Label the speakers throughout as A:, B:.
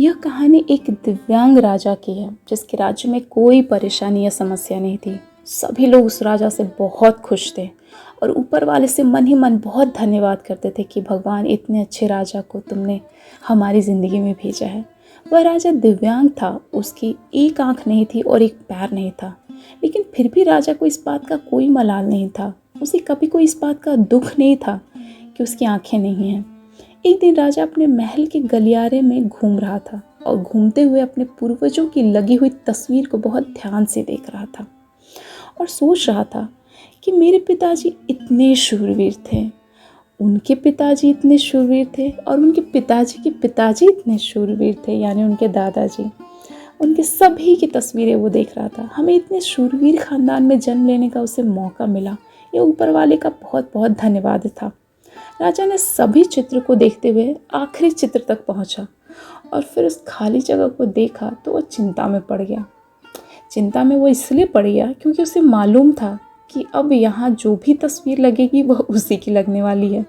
A: यह कहानी एक दिव्यांग राजा की है जिसके राज्य में कोई परेशानी या समस्या नहीं थी। सभी लोग उस राजा से बहुत खुश थे और ऊपर वाले से मन ही मन बहुत धन्यवाद करते थे कि भगवान इतने अच्छे राजा को तुमने हमारी ज़िंदगी में भेजा है। वह राजा दिव्यांग था, उसकी एक आंख नहीं थी और एक पैर नहीं था, लेकिन फिर भी राजा को इस बात का कोई मलाल नहीं था। उसे कभी कोई इस बात का दुख नहीं था कि उसकी आंखें नहीं हैं। एक दिन राजा अपने महल के गलियारे में घूम रहा था और घूमते हुए अपने पूर्वजों की लगी हुई तस्वीर को बहुत ध्यान से देख रहा था और सोच रहा था कि मेरे पिताजी इतने शूरवीर थे, उनके पिताजी इतने शूरवीर थे और उनके पिताजी के पिताजी इतने शूरवीर थे, यानी उनके दादाजी। उनके सभी की तस्वीरें वो देख रहा था। हमें इतने शूरवीर खानदान में जन्म लेने का उसे मौका मिला, ये ऊपर वाले का बहुत बहुत धन्यवाद था। राजा ने सभी चित्र को देखते हुए आखिरी चित्र तक पहुंचा और फिर उस खाली जगह को देखा तो वो चिंता में पड़ गया। चिंता में वो इसलिए पड़ गया क्योंकि उसे मालूम था कि अब यहाँ जो भी तस्वीर लगेगी वह उसी की लगने वाली है।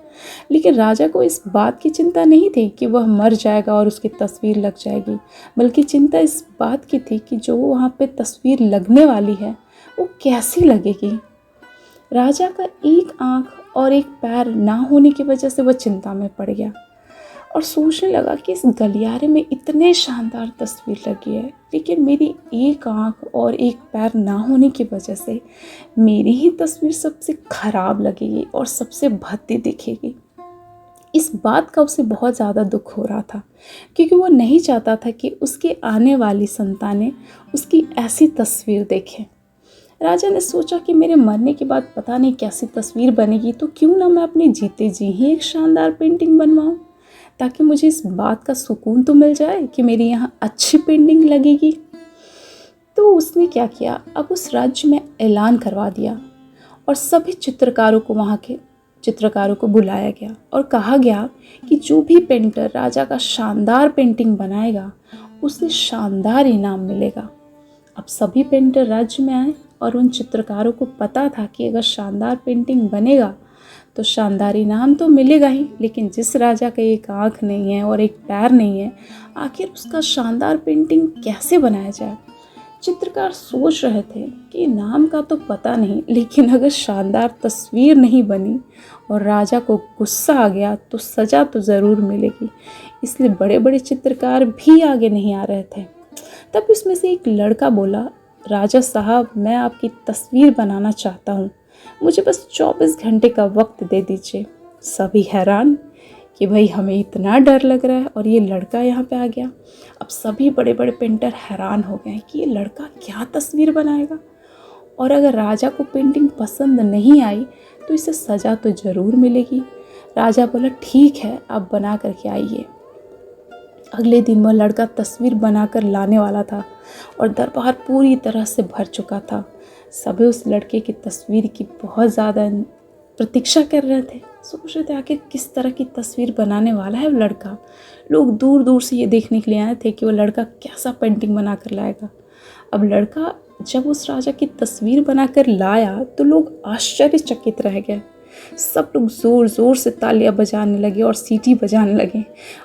A: लेकिन राजा को इस बात की चिंता नहीं थी कि वह मर जाएगा और उसकी तस्वीर लग जाएगी, बल्कि चिंता इस बात की थी कि जो वहाँ पे तस्वीर लगने वाली है वो कैसी लगेगी। राजा का एक आंख और एक पैर ना होने की वजह से वह चिंता में पड़ गया और सोचने लगा कि इस गलियारे में इतने शानदार तस्वीर लगी है, लेकिन मेरी एक आंख और एक पैर ना होने की वजह से मेरी ही तस्वीर सबसे खराब लगेगी और सबसे भद्दी दिखेगी। इस बात का उसे बहुत ज़्यादा दुख हो रहा था क्योंकि वो नहीं चाहता था कि उसके आने वाली संतानें उसकी ऐसी तस्वीर देखें। राजा ने सोचा कि मेरे मरने के बाद पता नहीं कैसी तस्वीर बनेगी, तो क्यों ना मैं अपने जीते जी ही एक शानदार पेंटिंग बनवाऊं, ताकि मुझे इस बात का सुकून तो मिल जाए कि मेरी यहाँ अच्छी पेंटिंग लगेगी। तो उसने क्या किया, अब उस राज्य में ऐलान करवा दिया और सभी चित्रकारों को वहाँ के चित्रकारों को बुलाया गया और कहा गया कि जो भी पेंटर राजा का शानदार पेंटिंग बनाएगा उसे शानदार इनाम मिलेगा। अब सभी पेंटर राज्य में आए और उन चित्रकारों को पता था कि अगर शानदार पेंटिंग बनेगा तो शानदार इनाम तो मिलेगा ही, लेकिन जिस राजा का एक आँख नहीं है और एक पैर नहीं है, आखिर उसका शानदार पेंटिंग कैसे बनाया जाए। चित्रकार सोच रहे थे कि इनाम का तो पता नहीं, लेकिन अगर शानदार तस्वीर नहीं बनी और राजा को गुस्सा आ गया तो सज़ा तो ज़रूर मिलेगी। इसलिए बड़े बड़े चित्रकार भी आगे नहीं आ रहे थे। तब इसमें से एक लड़का बोला, राजा साहब, मैं आपकी तस्वीर बनाना चाहता हूँ, मुझे बस 24 घंटे का वक्त दे दीजिए। सभी हैरान कि भाई हमें इतना डर लग रहा है और ये लड़का यहाँ पे आ गया। अब सभी बड़े बड़े पेंटर हैरान हो गए कि ये लड़का क्या तस्वीर बनाएगा, और अगर राजा को पेंटिंग पसंद नहीं आई तो इसे सज़ा तो ज़रूर मिलेगी। राजा बोला, ठीक है, आप बना करके आइए। अगले दिन वह लड़का तस्वीर बनाकर लाने वाला था और दरबार पूरी तरह से भर चुका था। सभी उस लड़के की तस्वीर की बहुत ज़्यादा प्रतीक्षा कर रहे थे, सोच रहे थे आखिर किस तरह की तस्वीर बनाने वाला है वो लड़का। लोग दूर दूर से ये देखने के लिए आए थे कि वो लड़का कैसा पेंटिंग बना कर लाएगा। अब लड़का जब उस राजा की तस्वीर बनाकर लाया तो लोग आश्चर्यचकित रह गए। सब लोग ज़ोर ज़ोर से तालियां बजाने लगे और सीटी बजाने लगे,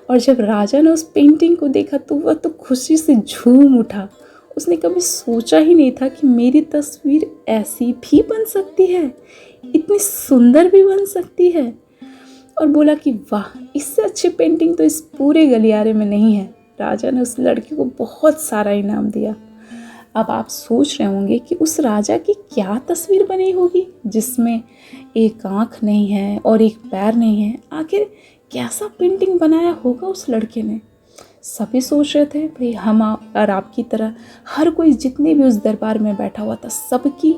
A: और जब राजा ने उस पेंटिंग को देखा तो वह तो खुशी से झूम उठा। उसने कभी सोचा ही नहीं था कि मेरी तस्वीर ऐसी भी बन सकती है, इतनी सुंदर भी बन सकती है, और बोला कि वाह, इससे अच्छी पेंटिंग तो इस पूरे गलियारे में नहीं है। राजा ने उस लड़के को बहुत सारा इनाम दिया। अब आप सोच रहे होंगे कि उस राजा की क्या तस्वीर बनी होगी जिसमें एक आँख नहीं है और एक पैर नहीं है। आखिर कैसा पेंटिंग बनाया होगा उस लड़के ने। सभी सोच रहे थे भाई हम और आपकी तरह हर कोई जितने भी उस दरबार में बैठा हुआ था, सबकी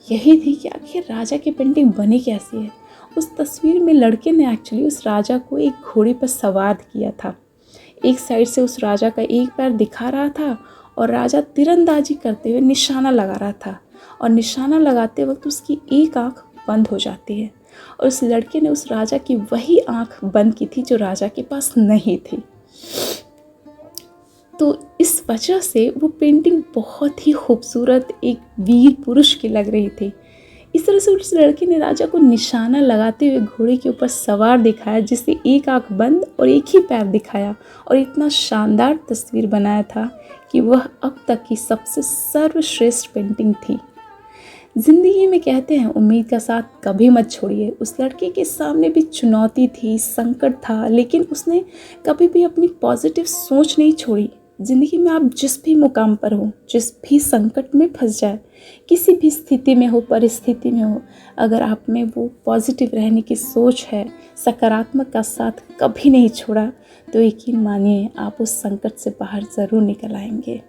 A: यही थी कि आखिर राजा की पेंटिंग बनी कैसी है। उस तस्वीर में लड़के ने एक्चुअली उस राजा को एक घोड़े पर सवार किया था। एक साइड से उस राजा का एक पैर दिखा रहा था और राजा तीरंदाजी करते हुए निशाना लगा रहा था, और निशाना लगाते वक्त उसकी एक आंख बंद हो जाती है, और उस लड़के ने उस राजा की वही आंख बंद की थी जो राजा के पास नहीं थी। तो इस वजह से वो पेंटिंग बहुत ही खूबसूरत एक वीर पुरुष की लग रही थी इस तरह से उस लड़के ने राजा को निशाना लगाते हुए घोड़े के ऊपर सवार दिखाया, जिससे एक आंख बंद और एक ही पैर दिखाया, और इतना शानदार तस्वीर बनाया था कि वह अब तक की सबसे सर्वश्रेष्ठ पेंटिंग थी। जिंदगी में कहते हैं उम्मीद का साथ कभी मत छोड़िए। उस लड़के के सामने भी चुनौती थी, संकट था, लेकिन उसने कभी भी अपनी पॉजिटिव सोच नहीं छोड़ी। ज़िंदगी में आप जिस भी मुकाम पर हो, जिस भी संकट में फंस जाए, किसी भी स्थिति में हो, परिस्थिति में हो, अगर आप में वो पॉजिटिव रहने की सोच है, सकारात्मक का साथ कभी नहीं छोड़ा, तो यकीन मानिए आप उस संकट से बाहर ज़रूर निकल आएंगे।